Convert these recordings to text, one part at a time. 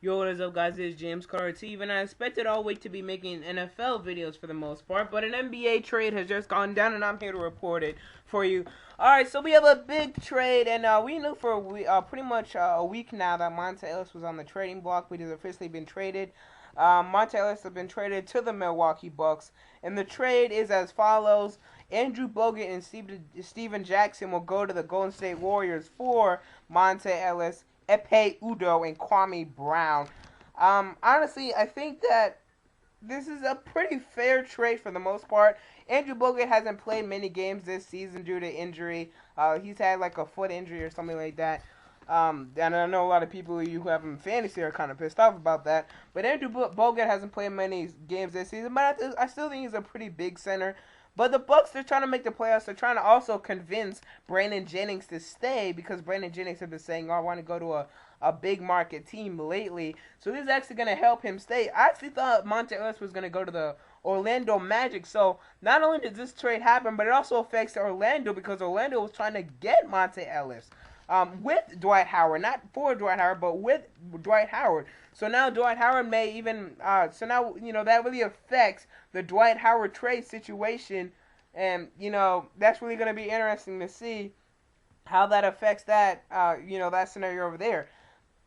Yo, what is up, guys? It's James Carter TV, and I expected all week to be making NFL videos for the most part, but an NBA trade has just gone down, and I'm here to report it for you. Alright, so we have a big trade, and we knew for pretty much a week now that Monta Ellis was on the trading block. It has officially been traded. Monta Ellis has been traded to the Milwaukee Bucks, and the trade is as follows. Andrew Bogut and Steven Jackson will go to the Golden State Warriors for Monta Ellis, Ekpe Udoh, and Kwame Brown. Honestly, I think that this is a pretty fair trade for the most part. Andrew Bogut hasn't played many games this season due to injury. He's had like a foot injury or something like that. And I know a lot of people who have him in fantasy are kind of pissed off about that. But Andrew Bogut hasn't played many games this season, but I still think he's a pretty big center. But the Bucks, they're trying to make the playoffs. They're trying to also convince Brandon Jennings to stay because Brandon Jennings has been saying, oh, I want to go to a big market team lately. So this is actually going to help him stay. I actually thought Monta Ellis was going to go to the Orlando Magic. So not only did this trade happen, but it also affects Orlando because Orlando was trying to get Monta Ellis. With Dwight Howard, not for Dwight Howard, but with Dwight Howard. So now Dwight Howard may even, so now, that really affects the Dwight Howard trade situation. And, that's really going to be interesting to see how that affects that, that scenario over there.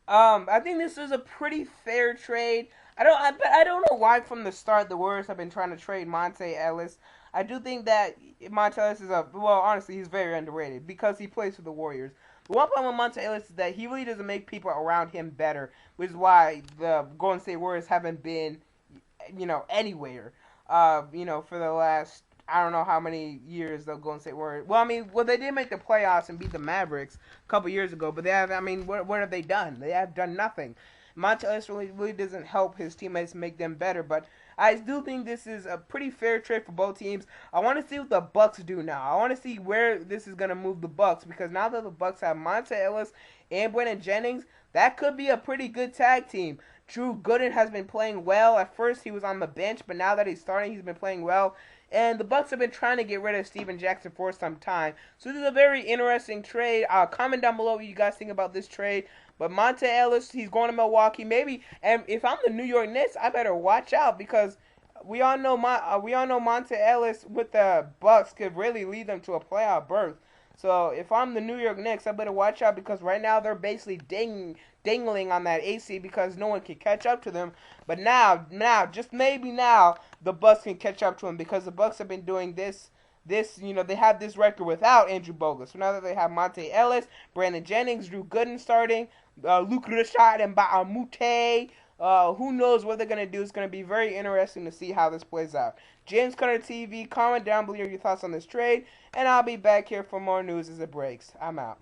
I think this is a pretty fair trade. I don't know why from the start the Warriors have been trying to trade Monta Ellis. I do think that Monta Ellis is honestly, he's very underrated because he plays for the Warriors. The one problem with Monta Ellis is that he really doesn't make people around him better, which is why the Golden State Warriors haven't been, anywhere, for the last, I don't know how many years the Golden State Warriors. Well, they did make the playoffs and beat the Mavericks a couple years ago, but what have they done? They have done nothing. Monta Ellis really doesn't help his teammates make them better, but I do think this is a pretty fair trade for both teams. I want to see what the Bucks do now. I want to see where this is going to move the Bucks because now that the Bucks have Monta Ellis and Brandon Jennings, that could be a pretty good tag team. Drew Gooden has been playing well. At first he was on the bench, but now that he's starting, he's been playing well. And the Bucks have been trying to get rid of Steven Jackson for some time. So this is a very interesting trade. Comment down below what you guys think about this trade. But Monta Ellis, he's going to Milwaukee. Maybe, and if I'm the New York Knicks, I better watch out because we all know Monta Ellis with the Bucks could really lead them to a playoff berth. So if I'm the New York Knicks, I better watch out because right now they're basically dangling on that AC because no one can catch up to them. But now, just maybe now, the Bucks can catch up to them because the Bucks have been doing this, they have this record without Andrew Bogut. So now that they have Monta Ellis, Brandon Jennings, Drew Gooden starting, Luke Rashad and Baamute, who knows what they're going to do. It's going to be very interesting to see how this plays out. James Carter TV, comment down below your thoughts on this trade, and I'll be back here for more news as it breaks. I'm out.